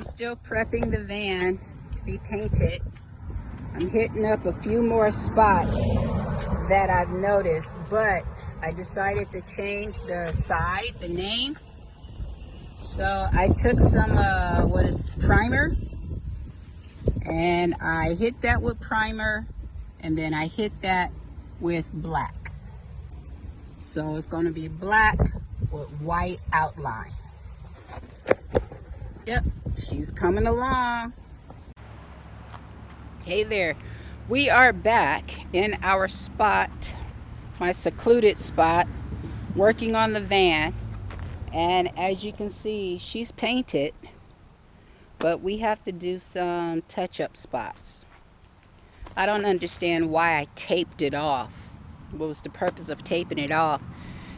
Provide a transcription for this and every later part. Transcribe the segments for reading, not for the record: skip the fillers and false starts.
Still prepping the van to be painted. I'm hitting up a few more spots that I've noticed, but I decided to change the side, the name. So I took some, primer, and I hit that with primer, and then I hit that with black. So it's going to be black with white outline. Yep, she's coming along. Hey there, we are back in our spot, my secluded spot, working on the van. And as you can see, she's painted, but we have to do some touch-up spots. I don't understand why I taped it off. What was the purpose of taping it off?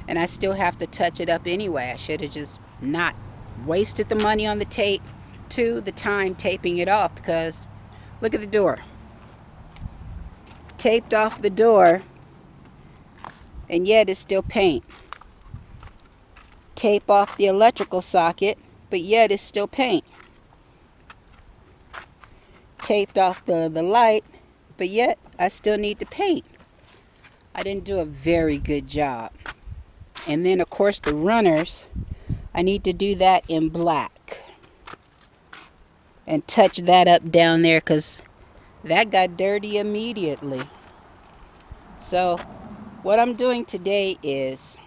And I still have to touch it up anyway. I should have just not wasted the money on the tape to the time taping it off, because look at the door. Taped off the door, and yet it's still paint. Tape off the electrical socket, but yet it's still paint. Taped off the light, but yet I still need to paint. I didn't do a very good job. And then of course the runners, I need to do that in black and touch that up down there, because that got dirty immediately. So what I'm doing today is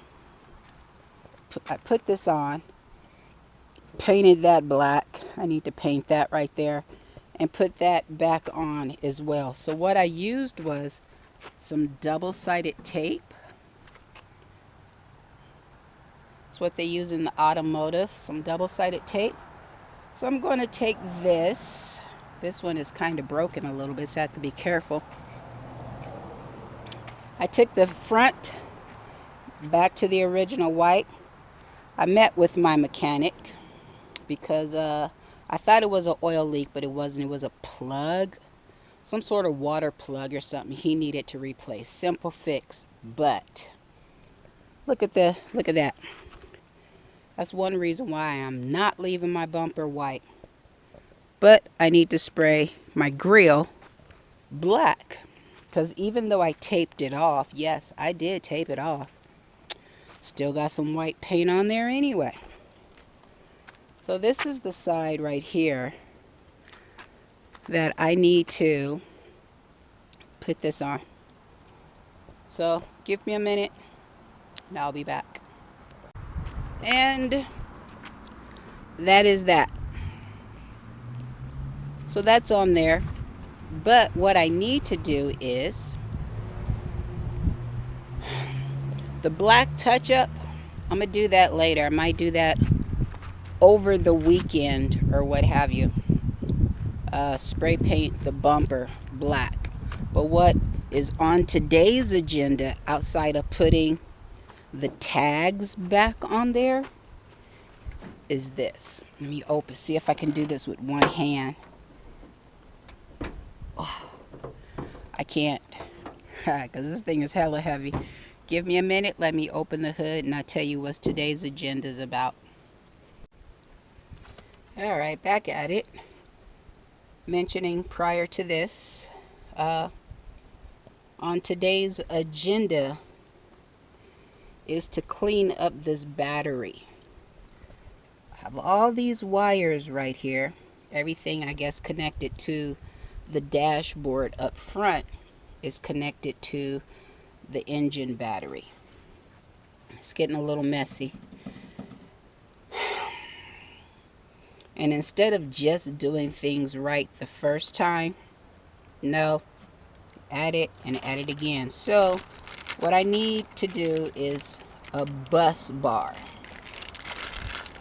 I put this on, painted that black. I need to paint that right there and put that back on as well. So what I used was some double-sided tape. It's what they use in the automotive, some double-sided tape. So I'm going to take this. This one is kind of broken a little bit, so I have to be careful. I took the front back to the original white. I met with my mechanic because I thought it was an oil leak, but it wasn't. It was a plug, some sort of water plug or something he needed to replace. Simple fix, but look at that. That's one reason why I'm not leaving my bumper white. But I need to spray my grill black, because even though I taped it off, yes, I did tape it off, still got some white paint on there anyway. So this is the side right here that I need to put this on. So give me a minute and I'll be back. And that is that. So that's on there. But what I need to do is the black touch-up. I'm going to do that later. I might do that over the weekend or what have you. Spray paint the bumper black. But what is on today's agenda, outside of putting the tags back on there, is this. Let me see if I can do this with one hand. Oh, I can't, because this thing is hella heavy. Give me a minute, let me open the hood, and I'll tell you what today's agenda is about. Alright, back at it. Mentioning prior to this, on today's agenda is to clean up this battery. I have all these wires right here. Everything, I guess, connected to the dashboard up front is connected to the engine battery. It's getting a little messy. And instead of just doing things right the first time, no, add it and add it again. So what I need to do is a bus bar.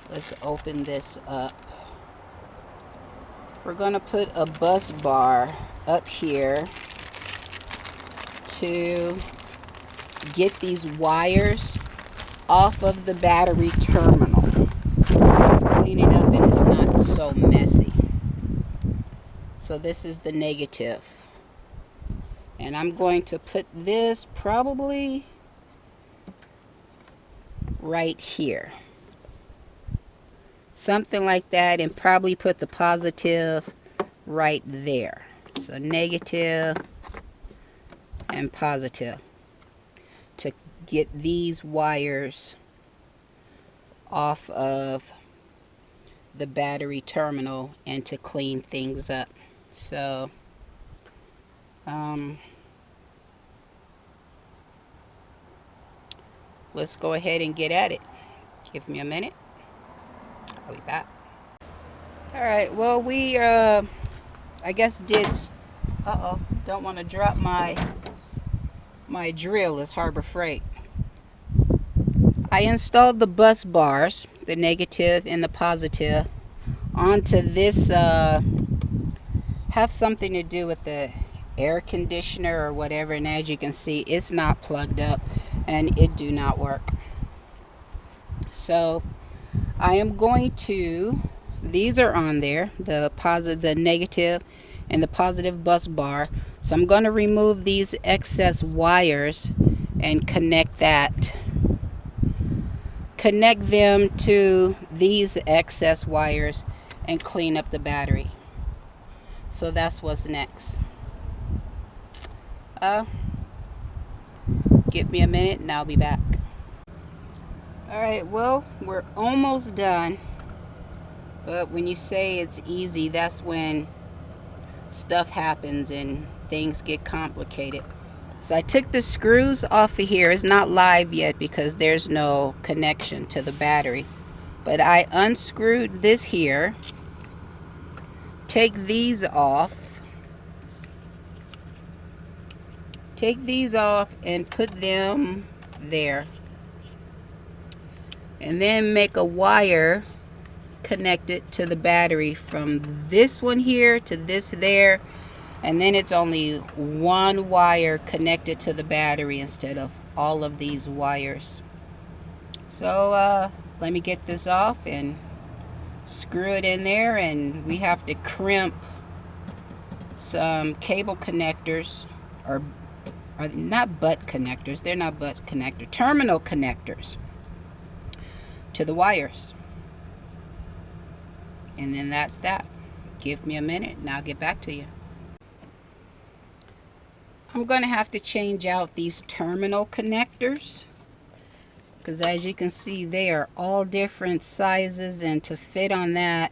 Let's open this up. We're going to put a bus bar up here to get these wires off of the battery terminal. Clean it up and it's not so messy. So this is the negative. And I'm going to put this probably right here. something like that, and probably put the positive right there. So negative and positive to get these wires off of the battery terminal and to clean things up. So let's go ahead and get at it. Give me a minute. I'll be back. All right, well, we I guess did don't want to drop my drill. Is Harbor Freight. I installed the bus bars, the negative and the positive, onto this have something to do with the air conditioner or whatever, and as you can see, it's not plugged up and it do not work. So I am going to, these are on there, the positive, the negative and the positive bus bar. So I'm going to remove these excess wires and connect them to these excess wires and clean up the battery. So that's what's next. Give me a minute and I'll be back. All right, well, we're almost done. But when you say it's easy, that's when stuff happens and things get complicated. So I took the screws off of here. It's not live yet because there's no connection to the battery. But I unscrewed this here. Take these off. Take these off and put them there. And then make a wire connected to the battery from this one here to this there. And then it's only one wire connected to the battery instead of all of these wires. So let me get this off and screw it in there, and we have to crimp some cable connectors, or not butt connectors, they're not butt connector, terminal connectors to the wires. And then that's that. Give me a minute and I'll get back to you. I'm going to have to change out these terminal connectors because as you can see, they are all different sizes, and to fit on that,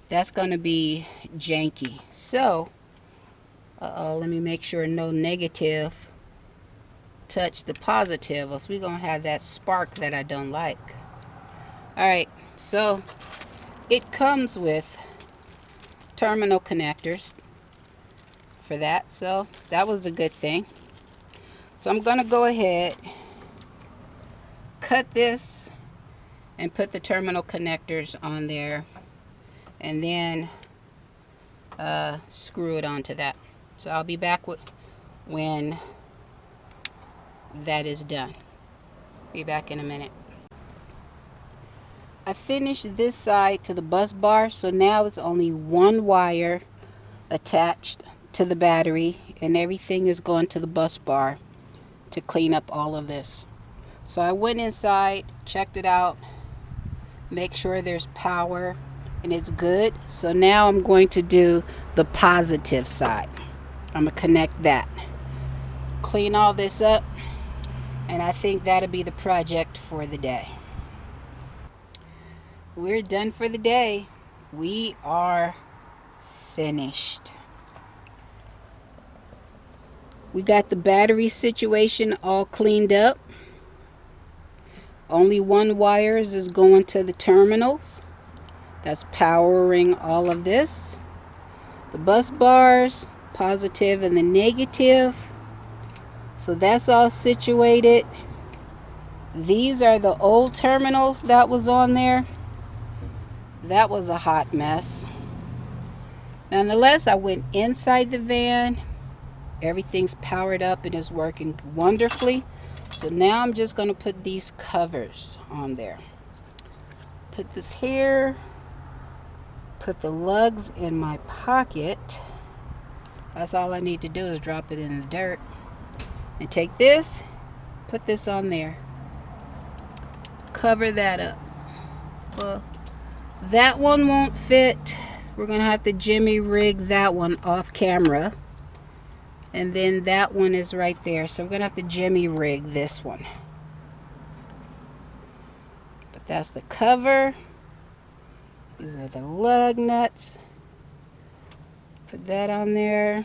that's going to be janky. So let me make sure no negative touch the positive, else we're going to have that spark that I don't like. All right, so it comes with terminal connectors for that, so that was a good thing. So I'm going to go ahead, cut this and put the terminal connectors on there, and then screw it onto that. So I'll be back when that is done. Be back in a minute. I finished this side to the bus bar, so now it's only one wire attached to the battery, and everything is going to the bus bar to clean up all of this. So I went inside, checked it out, make sure there's power and it's good. So now I'm going to do the positive side. I'm going to connect that, clean all this up, and I think that'll be the project for the day. We're done for the day. We are finished. We got the battery situation all cleaned up. Only one wire is going to the terminals. That's powering all of this. The bus bars, positive and the negative. So that's all situated. These are the old terminals that was on there. That was a hot mess. Nonetheless, I went inside the van. Everything's powered up and is working wonderfully. So now I'm just going to put these covers on there. Put this here. Put the lugs in my pocket. That's all I need to do is drop it in the dirt. And take this, put this on there. Cover that up. Well, that one won't fit. We're gonna have to jimmy rig that one off camera. And then that one is right there. So we're gonna have to jimmy rig this one. But that's the cover. These are the lug nuts. Put that on there.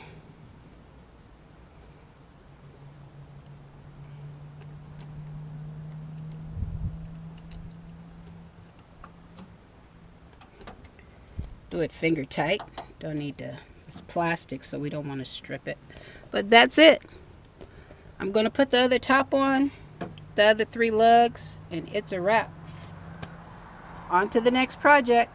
Do it finger tight. Don't need to, it's plastic, so we don't want to strip it. But that's it. I'm going to put the other top on, the other 3 lugs, and it's a wrap. On to the next project.